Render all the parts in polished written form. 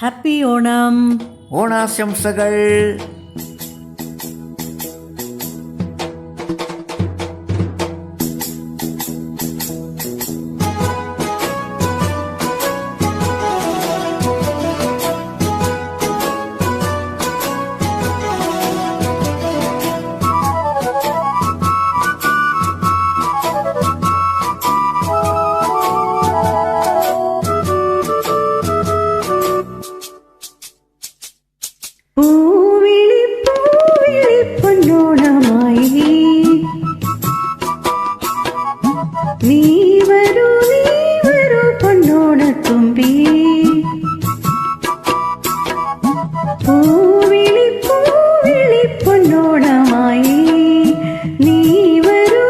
Happy Onam. ഓണാശംസകൾ. നീ വരൂ പൊന്നോണത്തുമ്പി, പൂവിളി പൂവിളി പൊന്നോണമായി. നീ വരൂ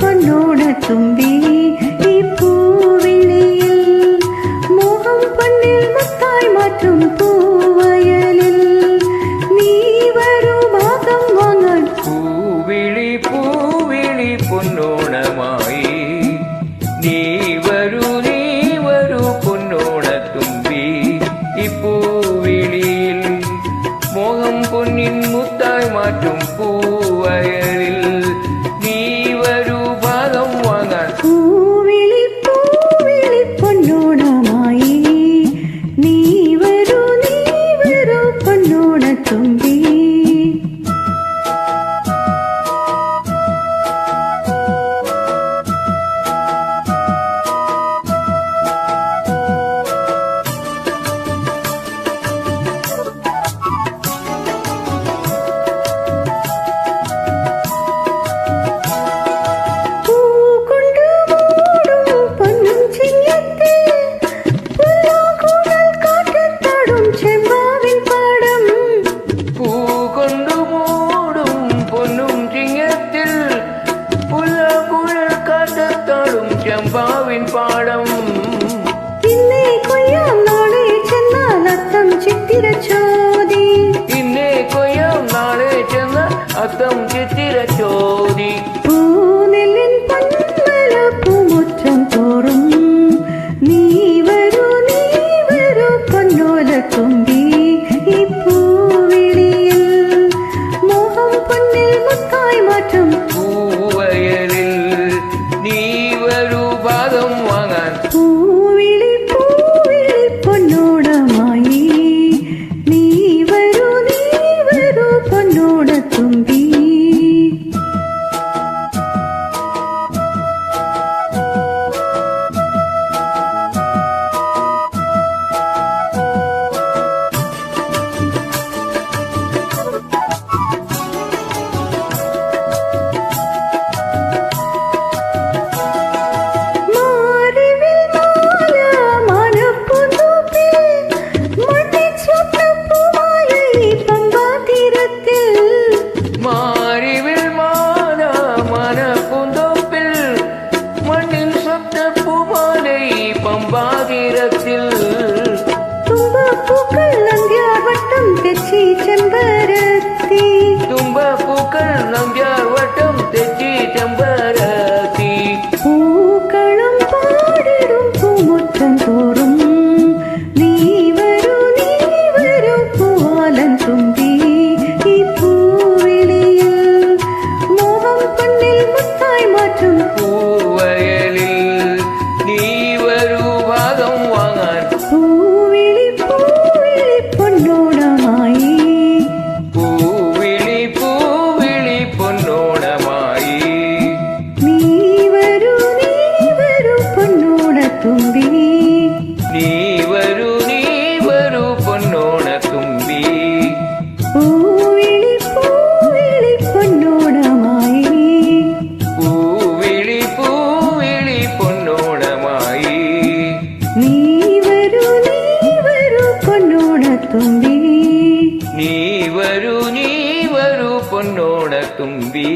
പൊന്നോണത്തുമ്പി, ഈ പൂവിളിയിൽ മോഹം പൊന്നിൽ മുത്തായി മാറ്റും പൂവയലിൽ. നീ വരൂ ഭാഗം വാങ്ങാൻ. പൂവിളി പൂവിളി പൊന്നോണമായി. നീ വരൂ പൊന്നോണത്തുമ്പി, ഈ പൂവിളിയിൽ മോഹം പൊന്നിൻ മുത്തായി മാറ്റും പൂവയലിൽ. നീ വരൂ ഭാഗം വാങ്ങാൻ. പൂവിളി പൂവിളി പൊന്നോണമായി. നീ വരൂ പൊന്നോണത്തുമ്പി. ചെമ്പാവിൻ പാടം ഇന്നേ കൊയ്യാം നാളെ ചെന്നാൽ അത്തം ചിത്തിര ചോദി. ഇന്നേ കൊയ്യാം നാളെ ചെന്ന അത്തം ചിത്തിര ചോദി. പൂനെല്ലിൻ പന്മല പൂമുറ്റം തോറും നീ വരൂ പൊന്നോലത്തുമ്പി, ഈ പൂവിളിയിൽ മോഹം പൊന്നിൽ മുത്തായി മാറ്റും പൂവയലിൽ. നീ വരൂ ഭാഗം വാങ്ങാൻ. പൂവിളി പൂവിളി പൊന്നോണമായി. നീ വരൂ പൊന്നോണത്തുമ്പി. പമ്പാതീരത്തിൽ തുമ്പപ്പൂക്കൾ നന്ദ്യാർവട്ടം തെച്ചി ചെമ്പരത്തി. തുമ്പപ്പൂക്കൾ നന്ദ്യാർവട്ടം തെച്ചി ചെമ്പരത്തി. പൂക്കളം പാടിടും പൂമുറ്റം തോറും നീ വരൂ പൂവാലൻ തുമ്പി, ഈ പൂവിളിയിൽ മോഹം പൊന്നിൽ മുത്തായി മാറ്റും പൂവയലിൽ. നീ വരൂ ഭാഗം വാങ്ങാൻ. പൂവിളി പൂവിളി പൊന്നോണമായി. പൂവിളി പൂവിളി പൊന്നോണമായി. നീ വരൂ പൊന്നോണത്തുമ്പി. നീ വരൂ പൊന്നോണത്തുമ്പി. പൂവിളി പൂവിളി പൊന്നോണമായി. പൂവിളി പൂവിളി പൊന്നോണമായി. നീ വരൂ പൊന്നോണത്തുമ്പി. നീ വരൂ പൊന്നോണത്തുമ്പി.